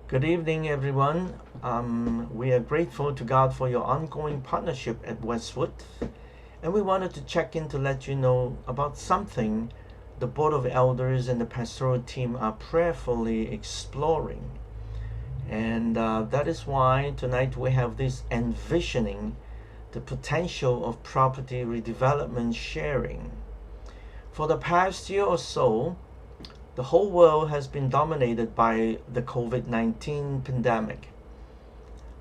Good evening, everyone. We are grateful to God for your ongoing partnership at Westwood, and we wanted to check in to let you know about something the Board of Elders and the pastoral team are prayerfully exploring. And that is why tonight we have this envisioning the potential of property redevelopment sharing. For the past year or so, the whole world has been dominated by the COVID-19 pandemic.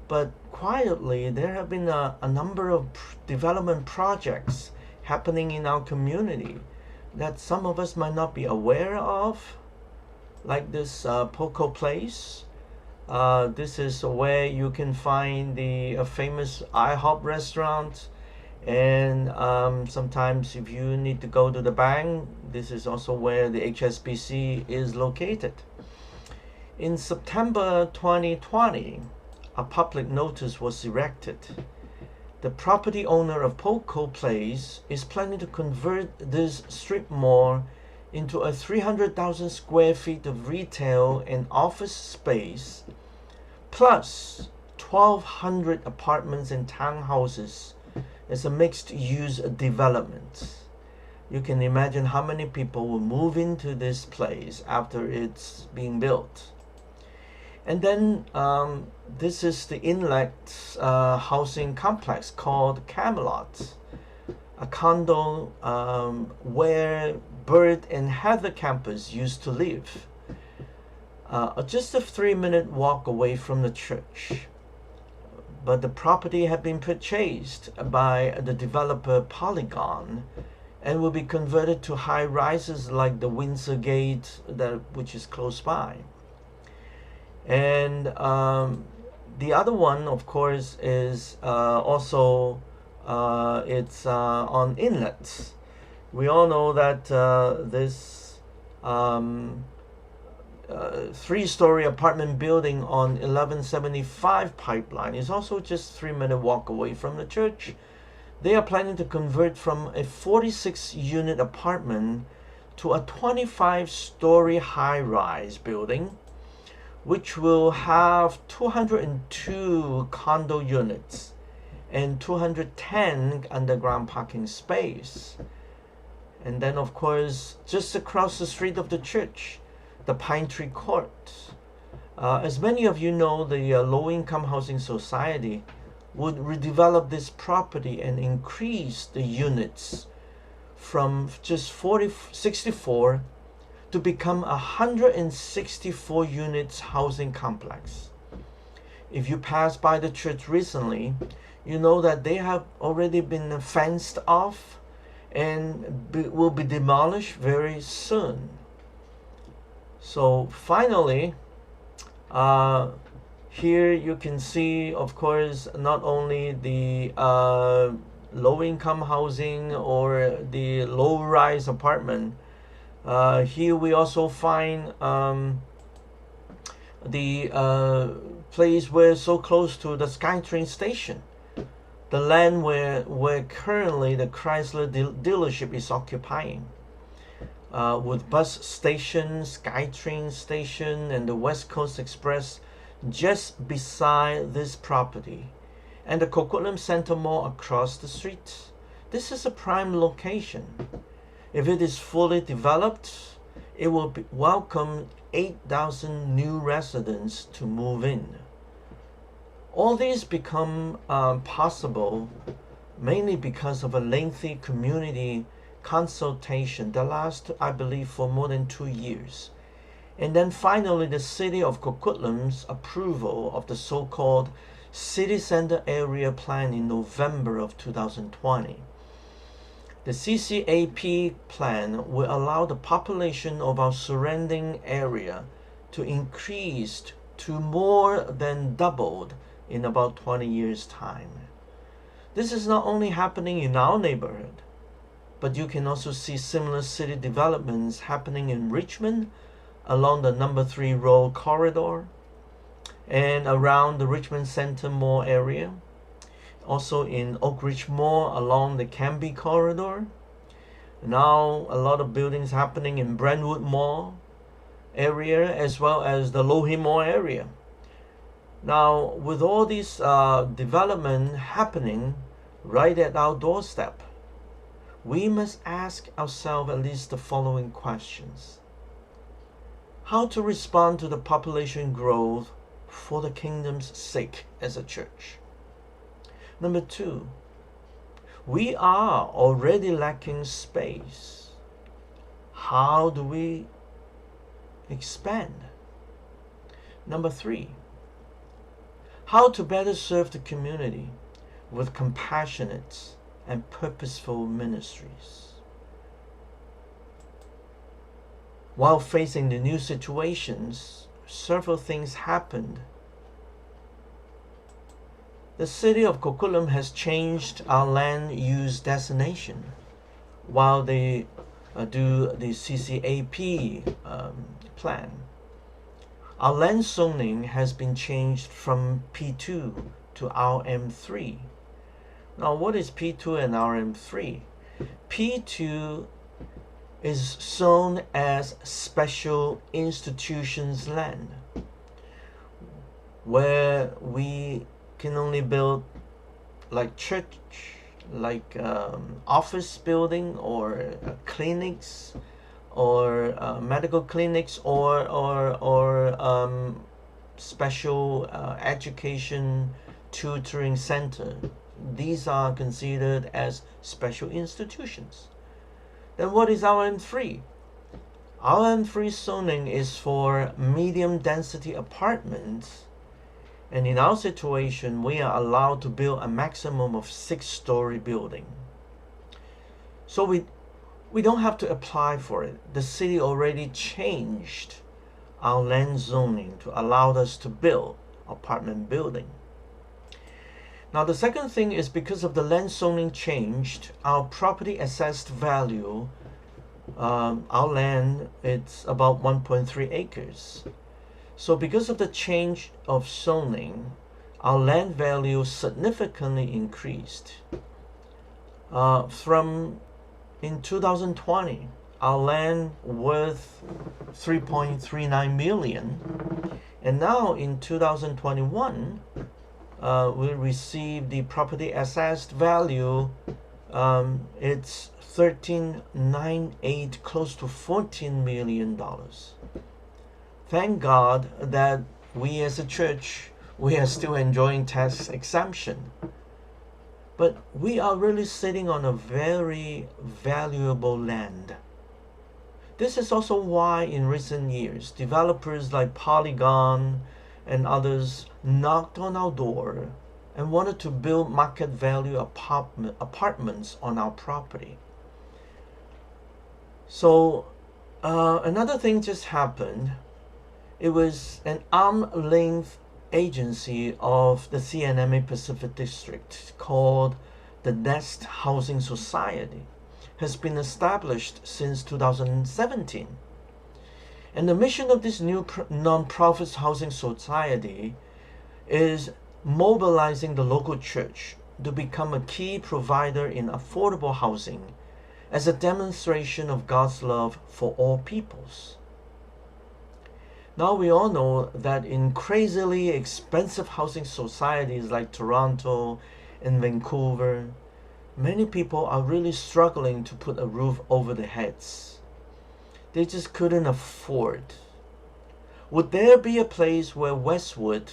But quietly, there have been a number of development projects happening in our community that some of us might not be aware of, like this Poco Place. This is where you can find the famous IHOP restaurant. And sometimes if you need to go to the bank, this is also where the HSBC is located. In September 2020, a public notice was erected. The property owner of Poco Place is planning to convert this strip mall into a 300,000 square feet of retail and office space, plus 1,200 apartments and townhouses as a mixed-use development. You can imagine how many people will move into this place after it's being built. And then this is the inlet housing complex called Camelot, a condo where Bird and Heather campus used to live. Just a 3-minute walk away from the church. But the property had been purchased by the developer Polygon and will be converted to high rises like the Windsor Gate, which is close by. And the other one, of course, is also it's on inlets. We all know that this 3-story apartment building on 1175 Pipeline is also just 3-minute walk away from the church. They are planning to convert from a 46-unit apartment to a 25-story high-rise building, which will have 202 condo units and 210 underground parking space. And then, of course, just across the street of the church, the Pine Tree Court. As many of you know, the Low-Income Housing Society would redevelop this property and increase the units from just 64 to become a 164 units housing complex. If you pass by the church recently, you know that they have already been fenced off and will be demolished very soon. So finally, here you can see, of course, not only the low-income housing or the low-rise apartment. Here we also find the place where so close to the SkyTrain station, the land where currently the Chrysler dealership is occupying. With bus station, SkyTrain station, and the West Coast Express just beside this property, and the Coquitlam Center Mall across the street. This is a prime location. If it is fully developed, it will welcome 8,000 new residents to move in. All these become possible mainly because of a lengthy community consultation that lasted, I believe, for more than 2 years. And then finally, the City of Coquitlam's approval of the so-called City Center Area Plan in November of 2020. The CCAP plan will allow the population of our surrounding area to increase to more than doubled in about 20 years' time. This is not only happening in our neighborhood, but you can also see similar city developments happening in Richmond along the number 3 road corridor and around the Richmond Center Mall area. Also in Oak Ridge Mall along the Canby corridor. Now a lot of buildings happening in Brentwood Mall area as well as the Lougheed Mall area. Now, with all this development happening right at our doorstep, we must ask ourselves at least the following questions. How to respond to the population growth for the kingdom's sake as a church. Number two, we are already lacking space. How do we expand? Number three, how to better serve the community with compassionate and purposeful ministries. While facing the new situations, several things happened. The city of Coquitlam has changed our land use designation while they do the CCAP plan. Our land zoning has been changed from P2 to RM3. Now, what is P2 and RM3? P2 is zoned as special institutions land, where we can only build like church, like office building or clinics, or medical clinics, or special education tutoring center. These are considered as special institutions. Then what is RM3? RM3 zoning is for medium density apartments, and in our situation we are allowed to build a maximum of 6-story building. So we don't have to apply for it. The city already changed our land zoning to allow us to build apartment building. Now the second thing is, because of the land zoning changed, our property assessed value, our land, it's about 1.3 acres. So because of the change of zoning, our land value significantly increased. From in 2020, our land worth 3.39 million, and now in 2021, we received the property assessed value. It's 13.98, close to $14 million. Thank God that we as a church, we are still enjoying tax exemption. But we are really sitting on a very valuable land. This is also why in recent years, developers like Polygon and others knocked on our door and wanted to build market value apartments on our property. So another thing just happened. It was an arm's length agency of the CNMA Pacific District called the Nest Housing Society has been established since 2017. And the mission of this new non-profit housing society is mobilizing the local church to become a key provider in affordable housing as a demonstration of God's love for all peoples. Now we all know that in crazily expensive housing societies like Toronto and Vancouver, many people are really struggling to put a roof over their heads. They just couldn't afford. Would there be a place where Westwood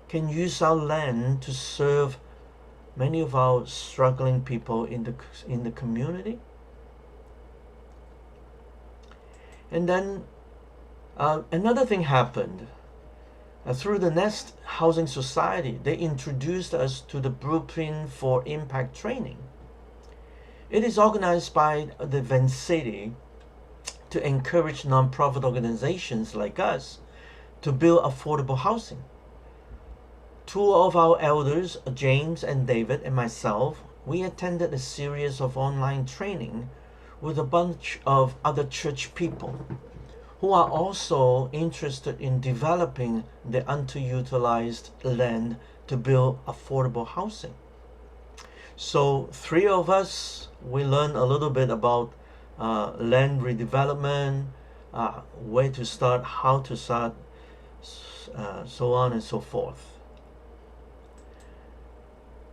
can use our land to serve many of our struggling people in the community? And then another thing happened. Through the Nest Housing Society, they introduced us to the Blueprint for Impact training. It is organized by the Van City to encourage nonprofit organizations like us to build affordable housing. Two of our elders, James and David, and myself, we attended a series of online training with a bunch of other church people who are also interested in developing the underutilized land to build affordable housing. So 3 of us, we learned a little bit about land redevelopment, where to start, how to start, so on and so forth.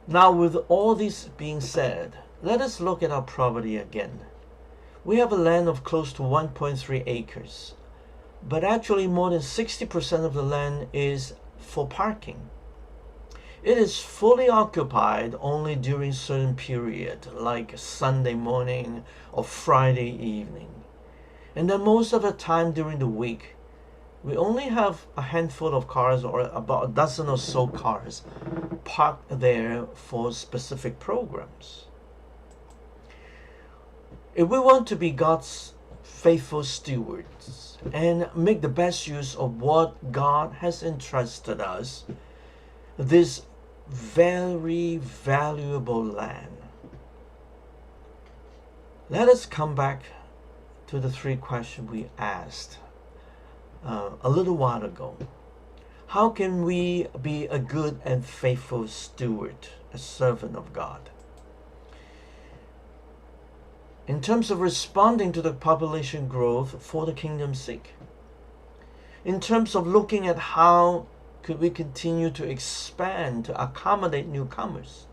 Now, with all this being said, let us look at our property again. We have a land of close to 1.3 acres, but actually more than 60% of the land is for parking. It is fully occupied only during certain period, like Sunday morning or Friday evening. And then most of the time during the week, we only have a handful of cars or about a dozen or so cars parked there for specific programs. If we want to be God's faithful stewards and make the best use of what God has entrusted us, this very valuable land, let us come back to the three questions we asked a little while ago. How can we be a good and faithful steward, a servant of God? In terms of responding to the population growth for the kingdom's sake. In terms of looking at how could we continue to expand to accommodate newcomers.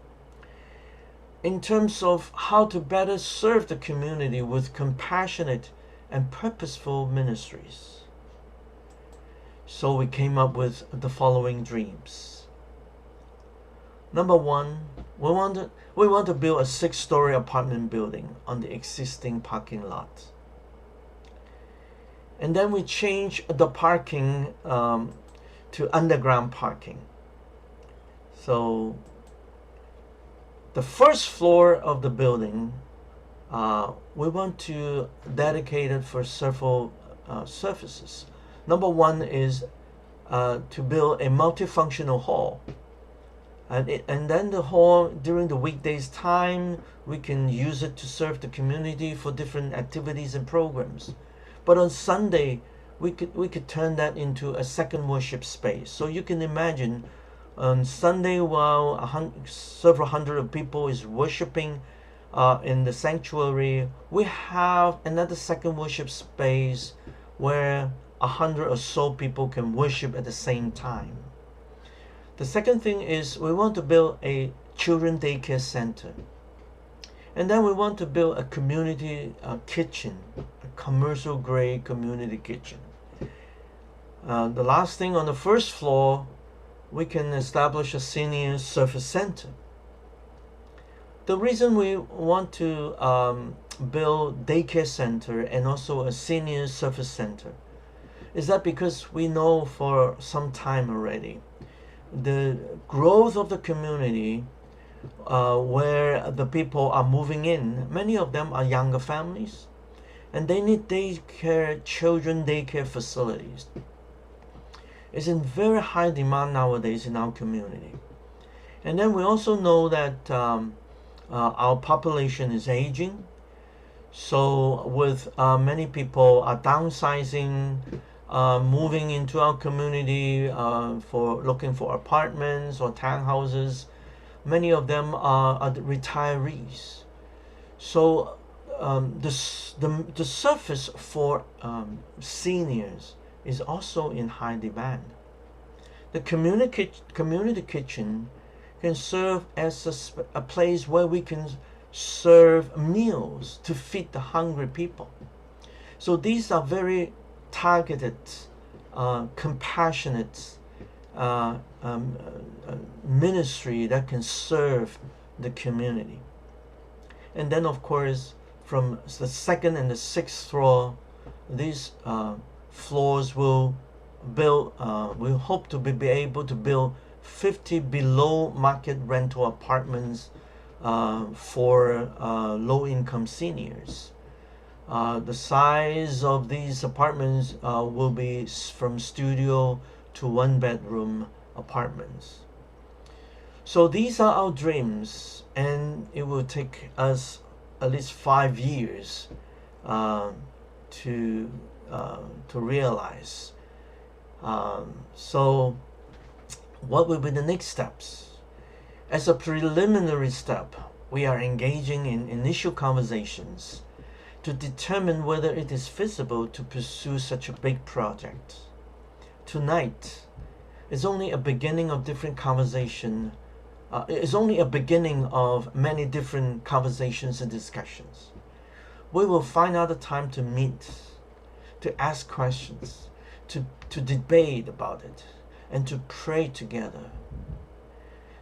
In terms of how to better serve the community with compassionate and purposeful ministries. So we came up with the following dreams. Number one, we want to build a 6-story apartment building on the existing parking lot. And then we change the parking to underground parking. So the first floor of the building, we want to dedicate it for several services. Number one is to build a multifunctional hall. And then the hall, during the weekdays time, we can use it to serve the community for different activities and programs. But on Sunday, we could turn that into a second worship space. So you can imagine on Sunday, while several hundred of people is worshiping in the sanctuary, we have another second worship space where 100 or so people can worship at the same time. The second thing is we want to build a children daycare center. And then we want to build a community kitchen, a commercial grade community kitchen. The last thing, on the first floor, we can establish a senior service center. The reason we want to build daycare center and also a senior service center is that because we know for some time already the growth of the community where the people are moving in, many of them are younger families, and they need children daycare facilities. It's in very high demand nowadays in our community. And then we also know that our population is aging. So with many people are downsizing, moving into our community for looking for apartments or townhouses. Many of them are retirees. So the service for seniors is also in high demand. The community kitchen can serve as a place where we can serve meals to feed the hungry people. So these are very targeted, compassionate ministry that can serve the community. And then of course from the second and the sixth floor, these floors will build, we hope to be able to build 50 below market rental apartments for low-income seniors. The size of these apartments will be from studio to one-bedroom apartments. So these are our dreams, and it will take us at least 5 years to realize. So what will be the next steps? As a preliminary step, we are engaging in initial conversations to determine whether it is feasible to pursue such a big project. Tonight is only a beginning of different conversation is only a beginning of many different conversations and discussions. We will find out the time to meet, to ask questions, to debate about it, and to pray together.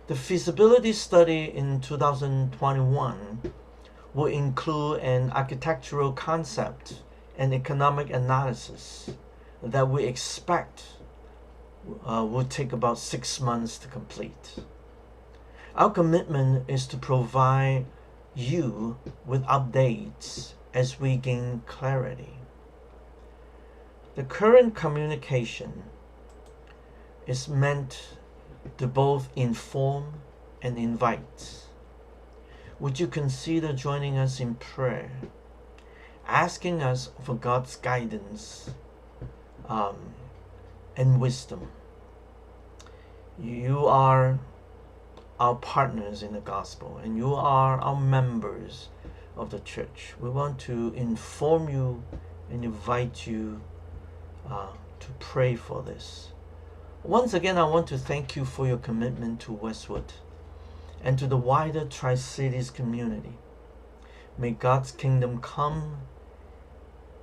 The feasibility study in 2021 will include an architectural concept and economic analysis that we expect will take about 6 months to complete. Our commitment is to provide you with updates as we gain clarity. The current communication is meant to both inform and invite. Would you consider joining us in prayer, asking us for God's guidance and wisdom? You are our partners in the gospel, and you are our members of the church. We want to inform you and invite you to pray for this. Once again, I want to thank you for your commitment to Westwood and to the wider Tri-Cities community. May God's kingdom come,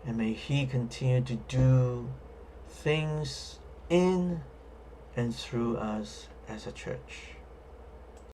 and may He continue to do things in and through us as a church.